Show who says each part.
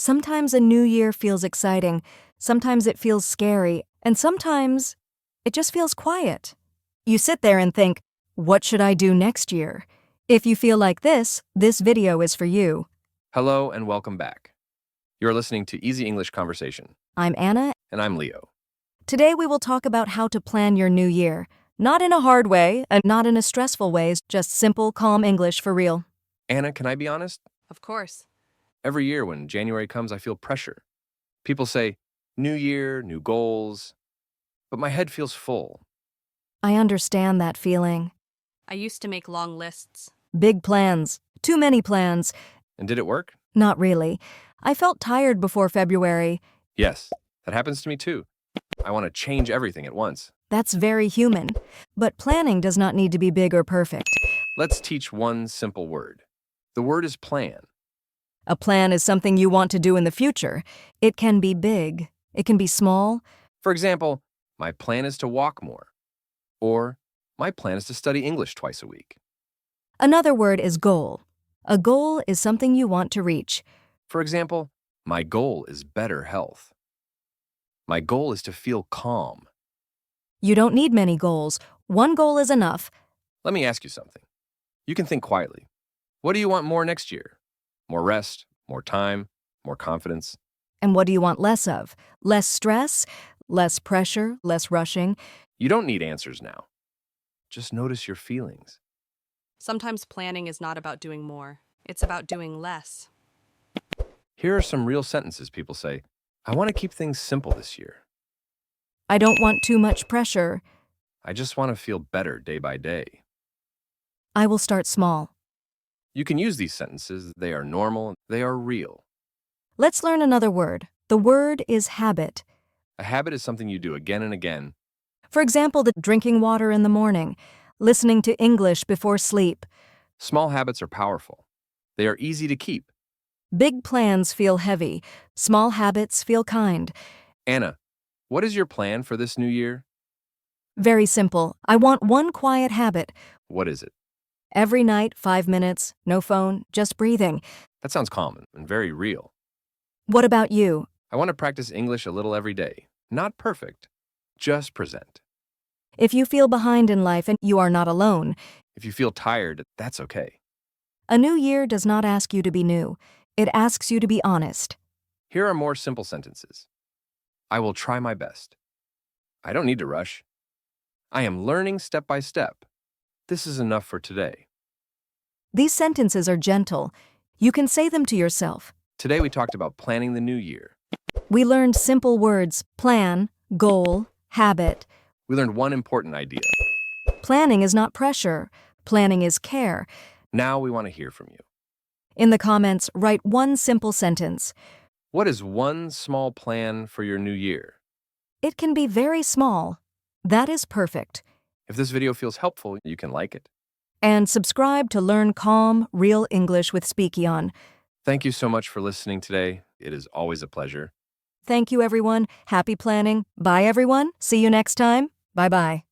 Speaker 1: Sometimes a new year feels exciting, sometimes it feels scary, and sometimes it just feels quiet. You sit there and think, what should I do next year? If you feel like this video is for you.
Speaker 2: Hello and welcome back. You're listening to Easy English Conversation.
Speaker 1: I'm Anna.
Speaker 2: And I'm Leo.
Speaker 1: Today we will talk about how to plan your new year. Not in a hard way, and not in a stressful way, just simple, calm English for real.
Speaker 2: Anna, can I be honest?
Speaker 3: Of course.
Speaker 2: Every year when January comes, I feel pressure. People say, new year, new goals. But my head feels full.
Speaker 1: I understand that feeling.
Speaker 3: I used to make long lists.
Speaker 1: Big plans. Too many plans.
Speaker 2: And did it work?
Speaker 1: Not really. I felt tired before February.
Speaker 2: Yes, that happens to me too. I want to change everything at once.
Speaker 1: That's very human. But planning does not need to be big or perfect.
Speaker 2: Let's teach one simple word. The word is plan.
Speaker 1: A plan is something you want to do in the future. It can be big. It can be small.
Speaker 2: For example, my plan is to walk more. Or, my plan is to study English twice a week.
Speaker 1: Another word is goal. A goal is something you want to reach.
Speaker 2: For example, my goal is better health. My goal is to feel calm.
Speaker 1: You don't need many goals. One goal is enough.
Speaker 2: Let me ask you something. You can think quietly. What do you want more next year? More rest, more time, more confidence?
Speaker 1: And what do you want less of? Less stress, less pressure, less rushing.
Speaker 2: You don't need answers now. Just notice your feelings.
Speaker 3: Sometimes planning is not about doing more. It's about doing less.
Speaker 2: Here are some real sentences people say. I want to keep things simple this year.
Speaker 1: I don't want too much pressure.
Speaker 2: I just want to feel better day by day.
Speaker 1: I will start small.
Speaker 2: You can use these sentences. They are normal. They are real.
Speaker 1: Let's learn another word. The word is habit.
Speaker 2: A habit is something you do again and again.
Speaker 1: For example, drinking water in the morning, listening to English before sleep.
Speaker 2: Small habits are powerful. They are easy to keep.
Speaker 1: Big plans feel heavy. Small habits feel kind.
Speaker 2: Anna, what is your plan for this new year?
Speaker 1: Very simple. I want one quiet habit.
Speaker 2: What is it?
Speaker 1: Every night, 5 minutes, no phone, just breathing.
Speaker 2: That sounds common and very real.
Speaker 1: What about you?
Speaker 2: I want to practice English a little every day. Not perfect, just present.
Speaker 1: If you feel behind in life and you are not alone,
Speaker 2: If you feel tired, that's okay.
Speaker 1: a new year does not ask you to be new. It asks you to be honest.
Speaker 2: Here are more simple sentences. I will try my best. I don't need to rush. I am learning step by step. This is enough for today.
Speaker 1: These sentences are gentle. You can say them to yourself.
Speaker 2: Today we talked about planning the new year.
Speaker 1: We learned simple words: plan, goal, habit.
Speaker 2: We learned one important idea.
Speaker 1: Planning is not pressure. Planning is care.
Speaker 2: Now we want to hear from you.
Speaker 1: In the comments, write one simple sentence.
Speaker 2: What is one small plan for your new year?
Speaker 1: It can be very small. That is perfect.
Speaker 2: If this video feels helpful, you can like it.
Speaker 1: And subscribe to learn calm, real English with Speakion.
Speaker 2: Thank you so much for listening today. It is always a pleasure.
Speaker 1: Thank you, everyone. Happy planning. Bye, everyone. See you next time. Bye-bye.